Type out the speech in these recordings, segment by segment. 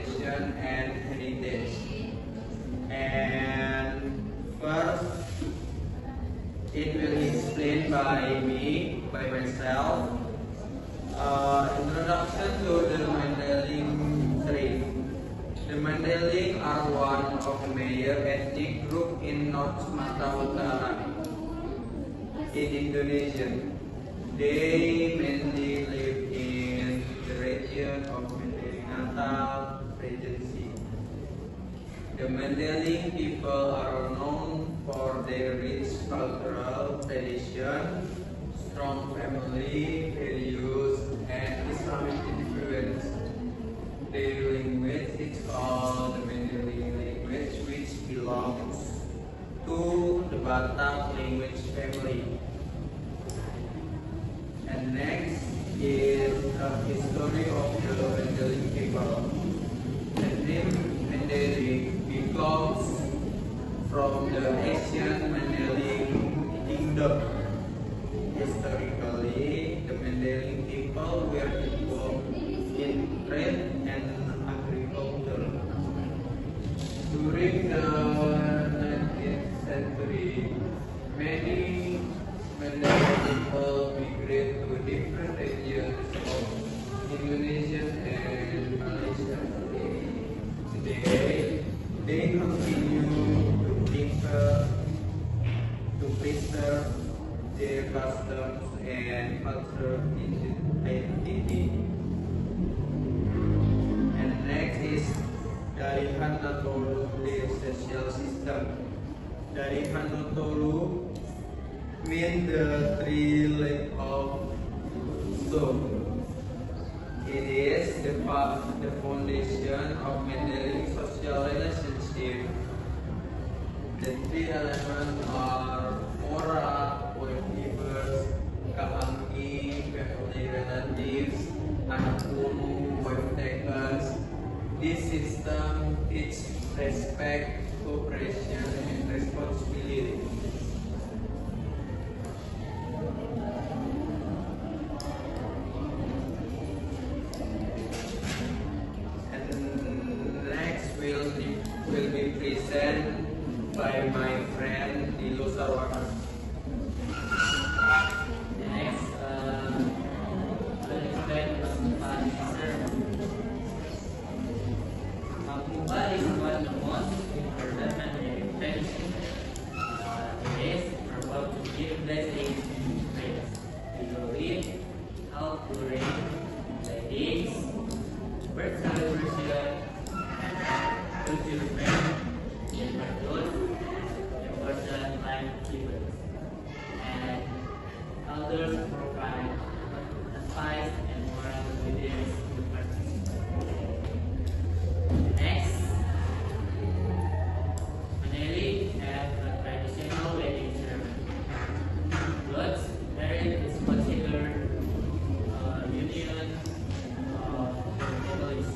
tradition and heritage. And first, it will be explained by me, by myself. Introduction to the Mandailing tribe. The Mandailing are one of the major ethnic group in North Sumatra Utara in Indonesia. They mainly live in the region of Mandailing Natal Regency. The Mandailing people are known for their rich cultural tradition, strong family values, and Islamic influence. Their language is called the Mandailing language, which belongs to the Batak language family. And next is the history of the Mandailing people. The name Mandailing comes from the ancient Mandailing kingdom. Historically, the Mandailing people were involved in trade and agriculture. During the 19th century, many Mandailing people migrated to different regions of Indonesia and Malaysia. Today, they continue to preserve their customs and cultural identity. And next is dari Hanotolu, their social system. Dari Hanotolu means the three legs of stone. It is the foundation of Mandailing social relationship. The three elements are Mora, wife givers, Kahangi, family relatives, anak ulu, wife takers. This system teaches respect, cooperation, and responsibility. Will be presented by my friend Dilo Sarwana. Next, will explain Pupa is one of the most important Mandailing traditions. It is about to give blessings to friends. We will read how to read weddings, birth celebration, culture events, important life events, and others provide advice and moral guidance to participants. Next, Mandailing have a traditional wedding ceremony. Once marriage is considered a union of families.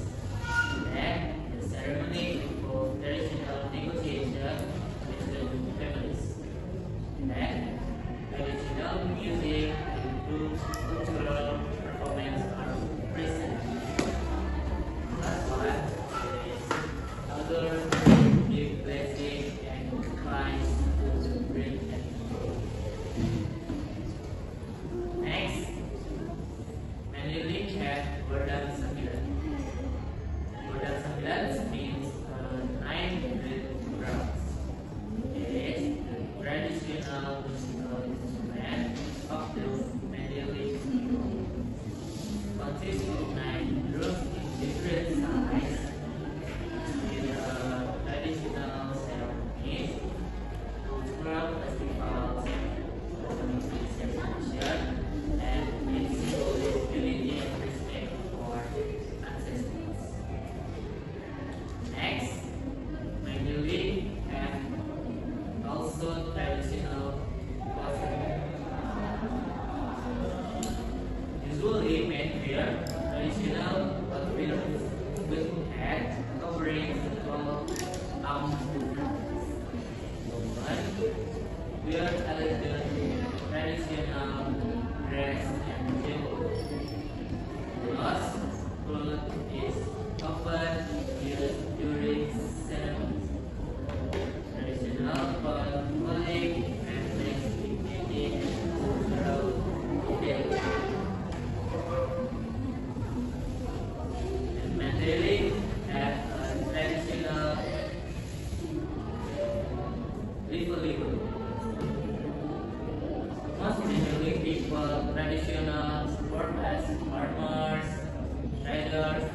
teachers,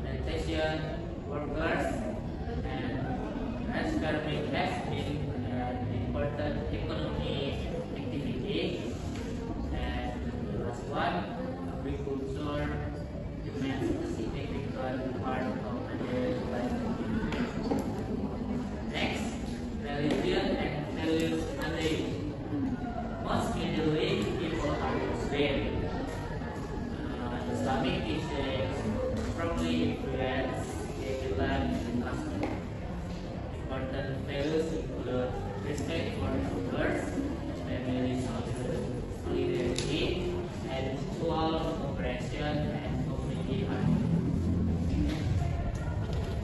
sanitation workers, and rice farming has been an important economic activity. And the last one, agriculture remains a significant part of daily life. Next, religion and values Monday. Most Middle East people are Muslim. Islamic teachings strongly influence daily life and custom. Important values include respect for elders, family solidarity, and mutual cooperation and community harmony.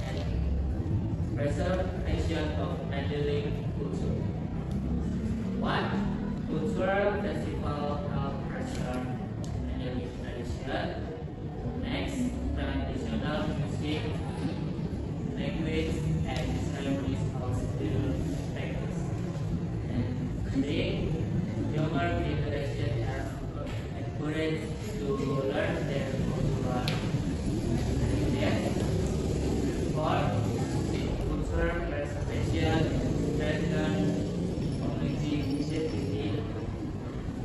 And preservation of Mandailing culture. 1. Cultural festival help preserve Mandailing tradition. Next, traditional music, language, and ceremonies are still practiced. And 3. Younger generation are encouraged to learn their cultural heritage. 4. Cultural preservation strengthen community initiative.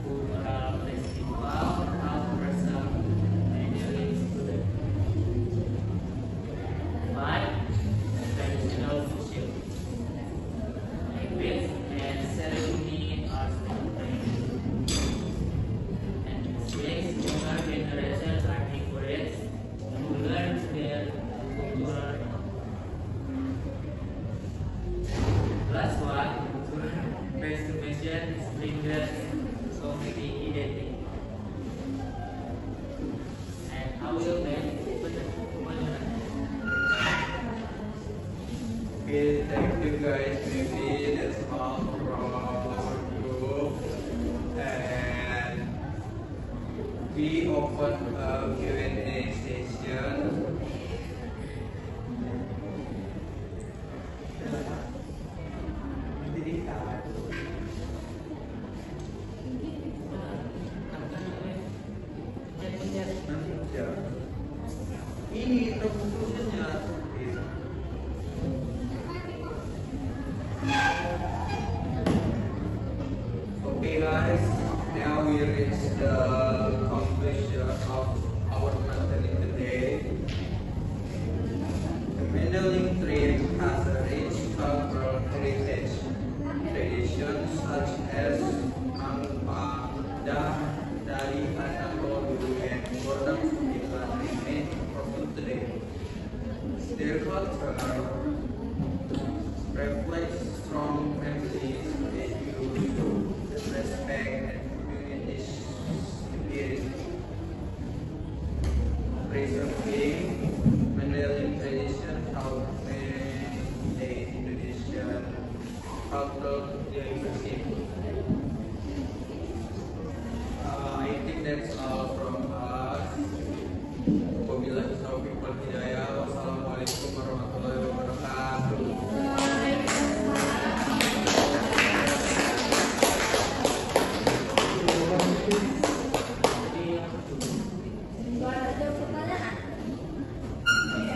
Cultural festival help preserve Mandailing students. 5. Traditional music, language, and ceremony are still practiced. And 6. Younger generations are encouraged to learn their cultural. Last one, preservation strengthens community identity. And I will make Okay, thank you guys. Maybe that's all from our group. And we open a Q&A session. Ini conclusionnya. Okay guys, now we reach the conclusion of our Mandailing today. The Mandailing tree has a rich cultural heritage. Traditions such as Angpa, Dari, Anatolia, and Kodam Sumbilan remain important today. Their culture reflects strong families values, respect, and community spirit. Preserving Mandailing tradition help maintain Indonesian cultural diversity. I think that's all from us. Wabillahi taufiq wal hidayah. Wassalamualaikum warahmatullahi wabarakatuh.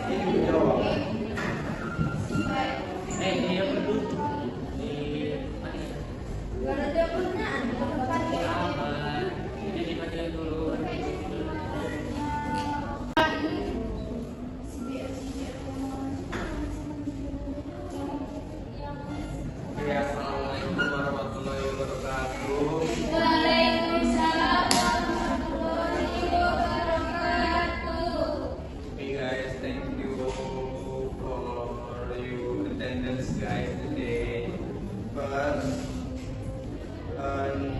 Ini menjawab. dia berdua di ini dibacain dulu. Ya, assalamualaikum warahmatullahi wabarakatuh. Okay guys, thank you for your attendance guys today. But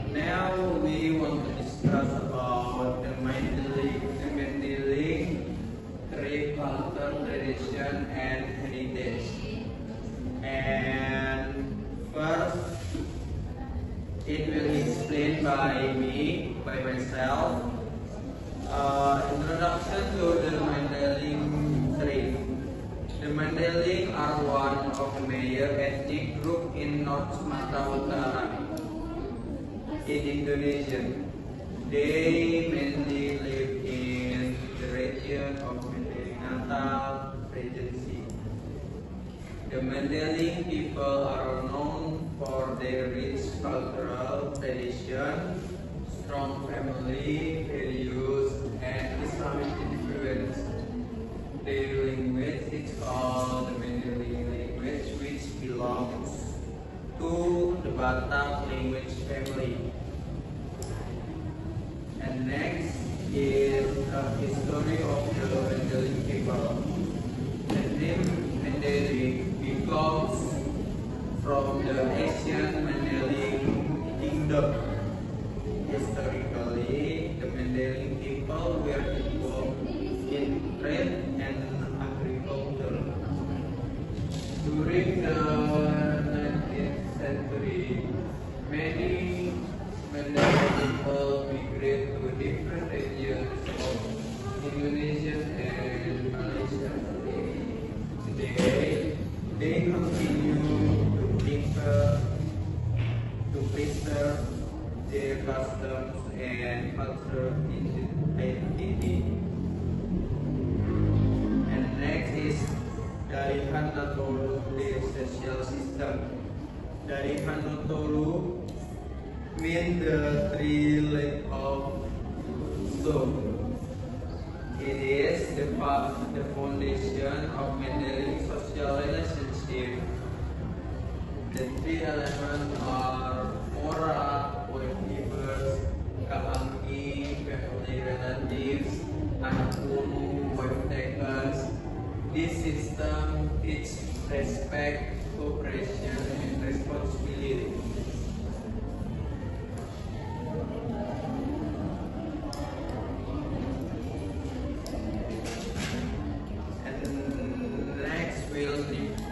now we want to discuss about the Mandailing tree culture, tradition, and heritage. And first, it will be explained by me, by myself. Introduction to the Mandailing tree. The Mandailing are one of the major ethnic group in North Sumatra Utara in Indonesia. They mainly live in the region of Mandailing The Mandailing people are known for their rich cultural tradition, strong family values, and Islamic influence. Their language is called the Mandailing language, which belongs to the Batak language family. And next is a history of the Mandailing people. The name Mandailing comes from the ancient Mandailing kingdom. Historically, the Mandailing people were involved in trade and agriculture. During the 19th century, many Mandailing people migrated to different regions of Indonesia and Malaysia. Today, they continue to preserve their customs and cultural identity. And next is dari Hanotolu, their social system. Dari Hanotolu means the three legs of stone. It is the foundation of Mandailing social relationship. The three elements are Mora, wife givers, Kahangi, family relatives, anak ulu, wife takers. This system teaches respect, cooperation, and responsibility.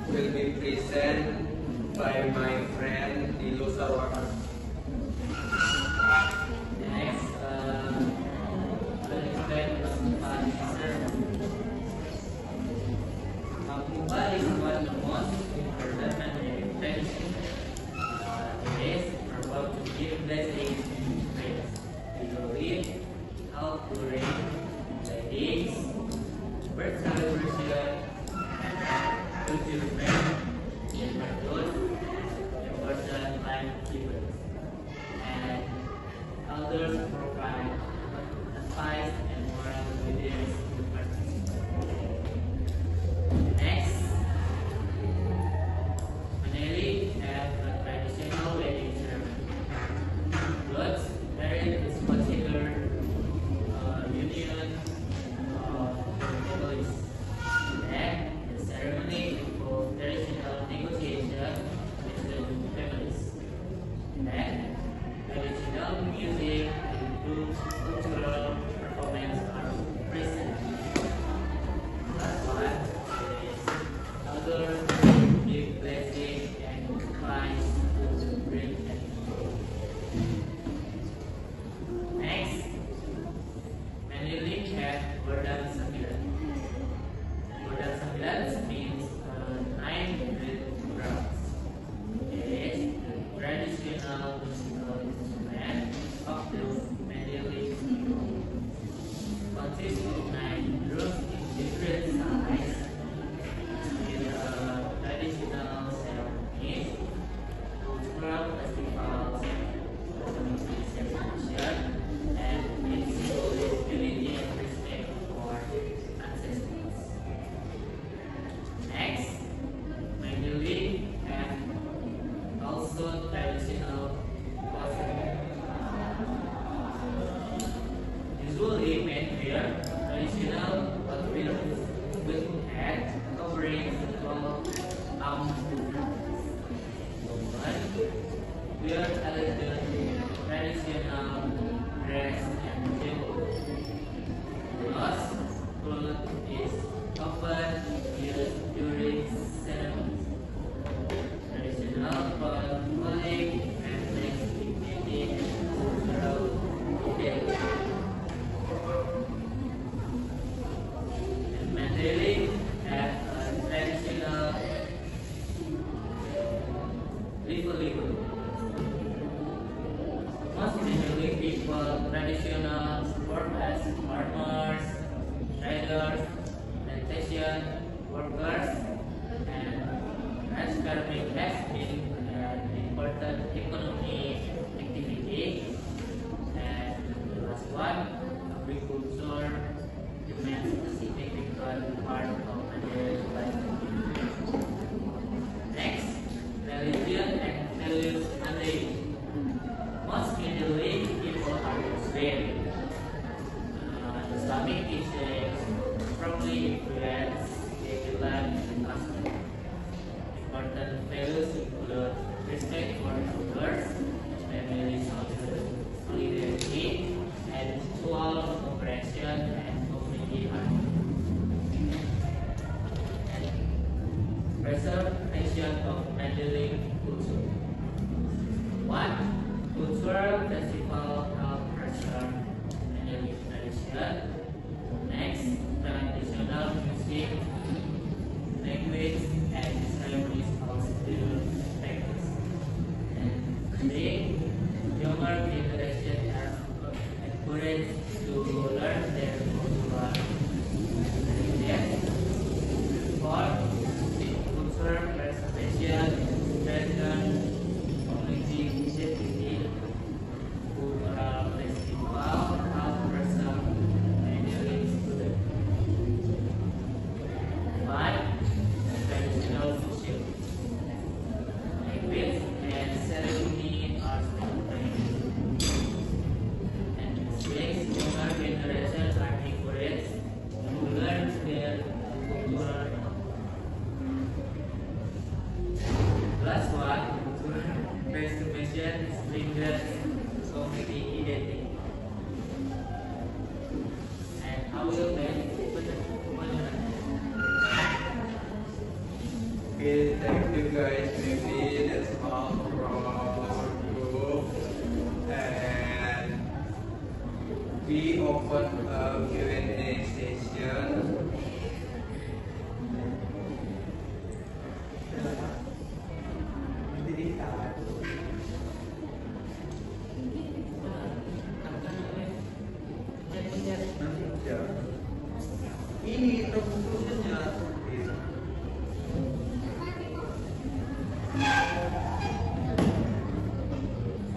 Will be presented by my friend Dilo Sarwana. Next, we'll explain about sermon. Pupa is one of the most important Mandailing traditions. Today, we're about to give blessings and praise. We will read how to read weddings, birth celebration, culture event, important life events, and others provide advice and moral guidance to participants. Next, Mandailing have a traditional wedding ceremony. Once married is considered a union of families. And the ceremony involves traditional negotiation between families. And traditional music and cultural performance are present. Last one is other give blessing and advice to bring and next, Mandailing have Gordon Sambilan. Gordon Sambilan means 900 drums. It is the traditional musical instrument of the Mandailing people. Consists of 9 drums in different sizes in traditional ceremonies, cultural festivals, community celebration, and it symbolizes unity and respect for ancestors. Next, Mandailing have also traditional costume. Usually men wear traditional outfits with hat, coverings, called women wear elegant traditional dress and jewelry. Thus, cloth is often used during ceremonies. Traditional clothing reflects dignity and cultural identity. And Mandailing have a traditional lipo-lipo. Most Mandailing people traditional work as farmers, traders, plantation workers, and farming has been an important economic activity. And the last one, agriculture remains a significant part of daily life. Next, religion and values belief. Most Middle East people are Muslim. Islamic teachings strongly influence daily life and custom. Important values include respect for elders, family solidarity, and mutual cooperation and community harmony. Preservation of Mandailing culture. 1. Cultural festival help preserve Mandailing tradition. Next, traditional music, language, and ceremonies are still practiced. And 3. Younger generation are encouraged to learn their cultural heritage. 4. Cultural preservation strengthen community initiative. Cultural festival help preserve Mandailing students. 5. Traditional music, language, and ceremony are still practiced. And 6. Younger generations are encouraged to learn their cultural. Last one, preservation strengthens community identity. And I will make Okay, thank you guys. Maybe that's all from our group. And we open a Q&A session. Ini conclusionnya.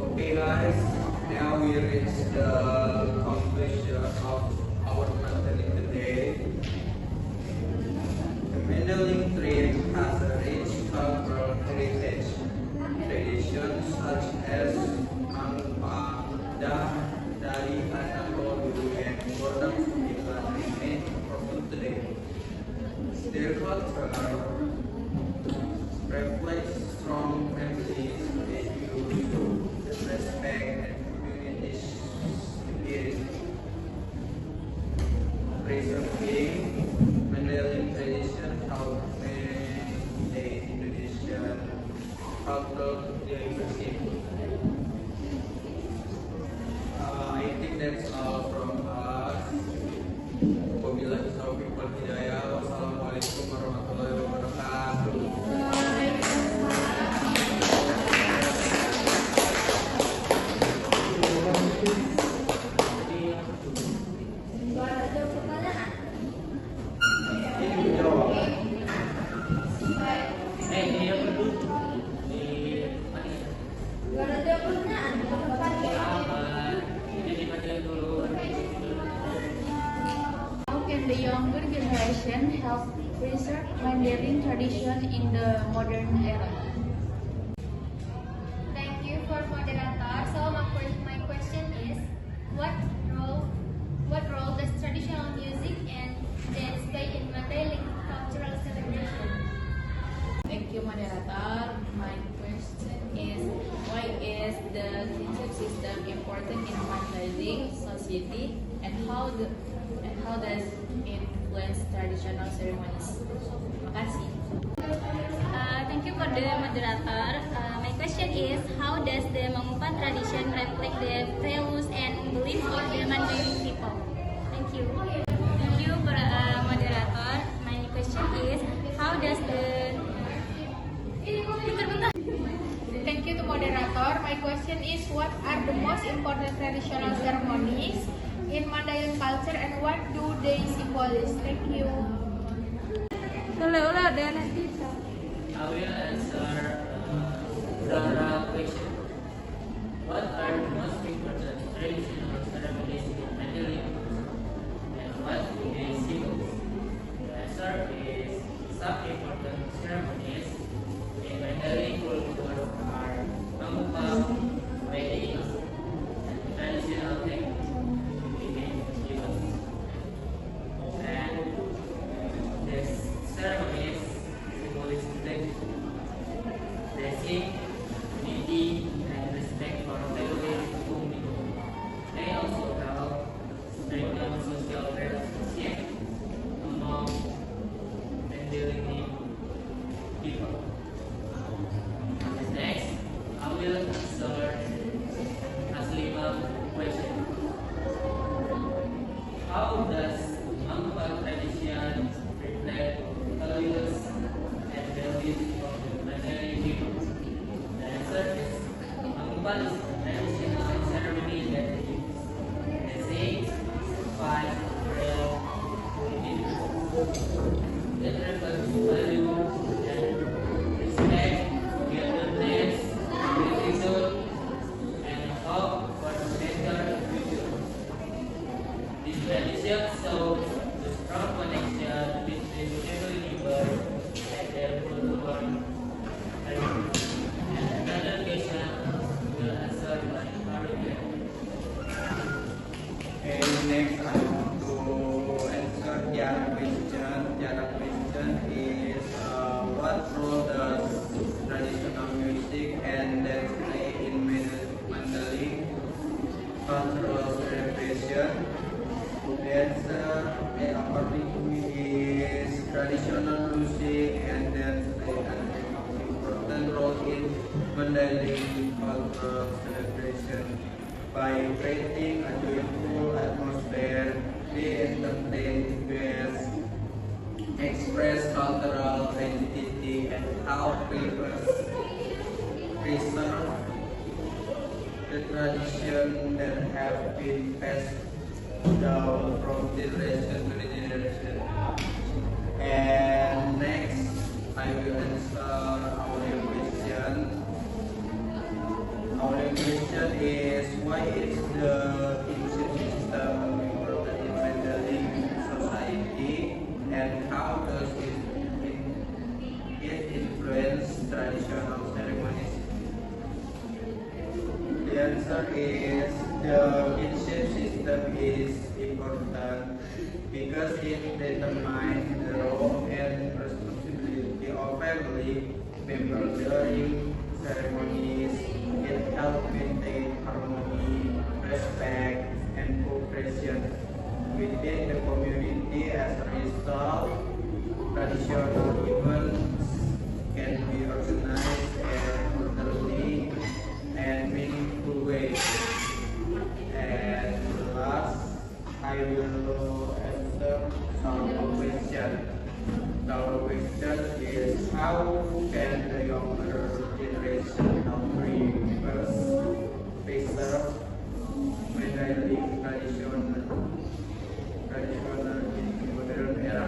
Okay guys, now we reach the conclusion of our Mandailing today. The Mandailing tree has a rich cultural heritage. Traditions such as Angpa, Dari, Anatolia, and Kodam Sudilan remain important today. Their culture reflects strong family values, respect, and community spirit. Preserving Mandailing tradition help maintain Indonesian cultural diversity. I think that's all from us. Wabillahi taufiq wal hidayah. Wassalamualaikum warahmatullahi wabarakatuh. Ini menjawab. dia berdua di jadi Mandailing dulu. How can the younger generation help preserve Mandailing tradition in the modern era? Thank you for moderator. So my question is, what role does traditional music and dance play in Mandailing cultural celebration? Thank you, moderator. My question is, why is the music system important in Mandailing society, and how does it influence traditional ceremonies? Terima kasih. Thank you for the moderator. My question is, how does the Mangupan tradition reflect the values and beliefs of the Mandailing people? Thank you. Thank you for moderator. My question is, how does the Thank you to moderator. My question is, what are the most important traditional ceremonies in Mandailing culture, and what do they symbolize? Thank you. I will answer It reflects value and respect, forgiveness, gratitude, and hope for a better future. This tradition shows the strong connection between family members and their cultural heritage. And another question will answer by Maria. Okay, next I want to answer Tiara question. Tiara question is what role does traditional music and dance play in Mandailing cultural celebration? The answer, according to me, is traditional music and dance play an important role in Mandailing cultural celebration. By creating a joyful atmosphere, they entertain guests, express cultural identity, and help preserve the tradition that have been passed down from generation to generation. And next, I will answer our question. Our question is why is the kinship system important in Mandailing society and how does it influence traditional ceremonies? The answer is the kinship system is important because it determines the role and responsibility of family members during ceremonies. It helps maintain harmony, respect, and cooperation within the community. As a result, traditional events can be organized in orderly and meaningful ways. And last, I will answer our question. Our question is how can the younger generation help preserve Mandailing traditional in modern era?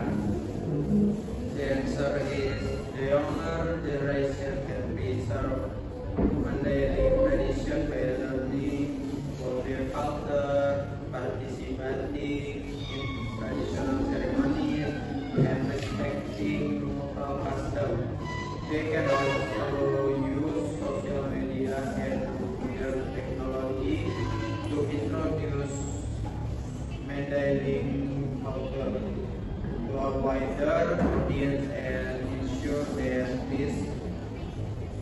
The answer is the younger generation can preserve Mandailing tradition by learning for their culture, participating in traditional ceremonies, and respecting local customs. They can also use social media and modern technology to introduce Mandailing culture to a wider audience and ensure that this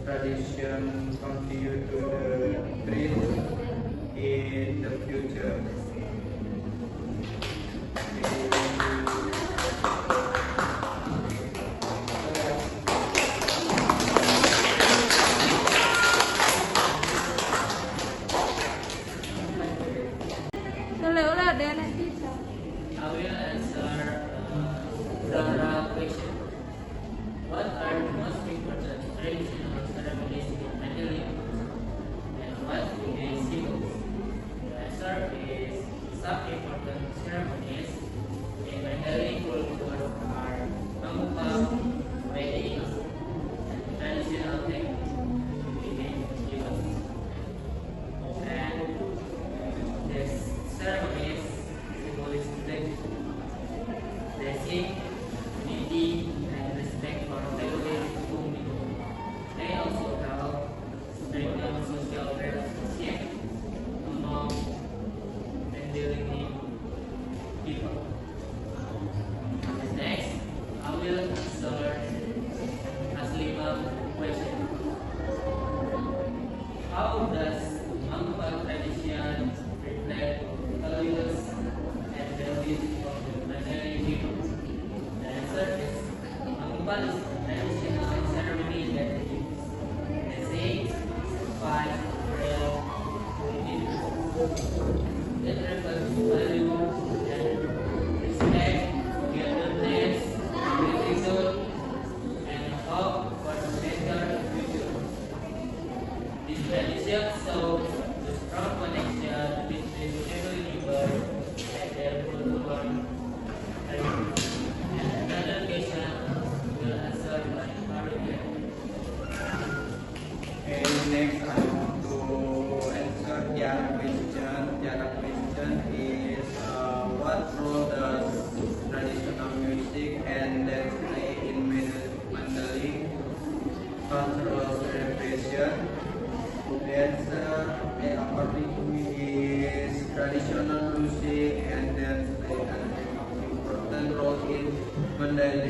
tradition continue to thrive in the future. I will answer Zara question. What are the most important traditional ceremonies in Mandailing? And what do they symbolize? The answer is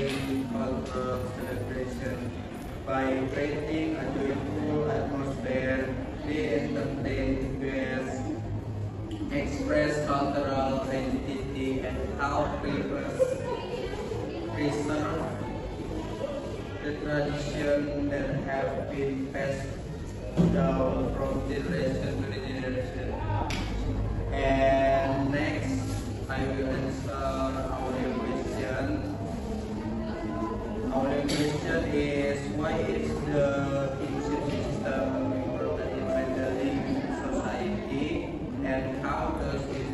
during cultural celebration. By creating a joyful atmosphere, they entertain guests, express cultural identity, and help preserve the tradition that have been passed down from generation to generation. And next, I will answer our question. Our question is, why is the kinship system important in Mandailing society, and how does it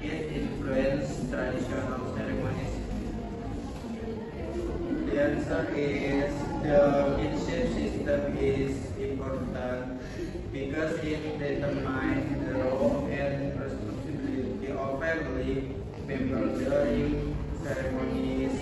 influence traditional ceremonies? The answer is, the kinship system is important because it determines the role and responsibility of family members during ceremonies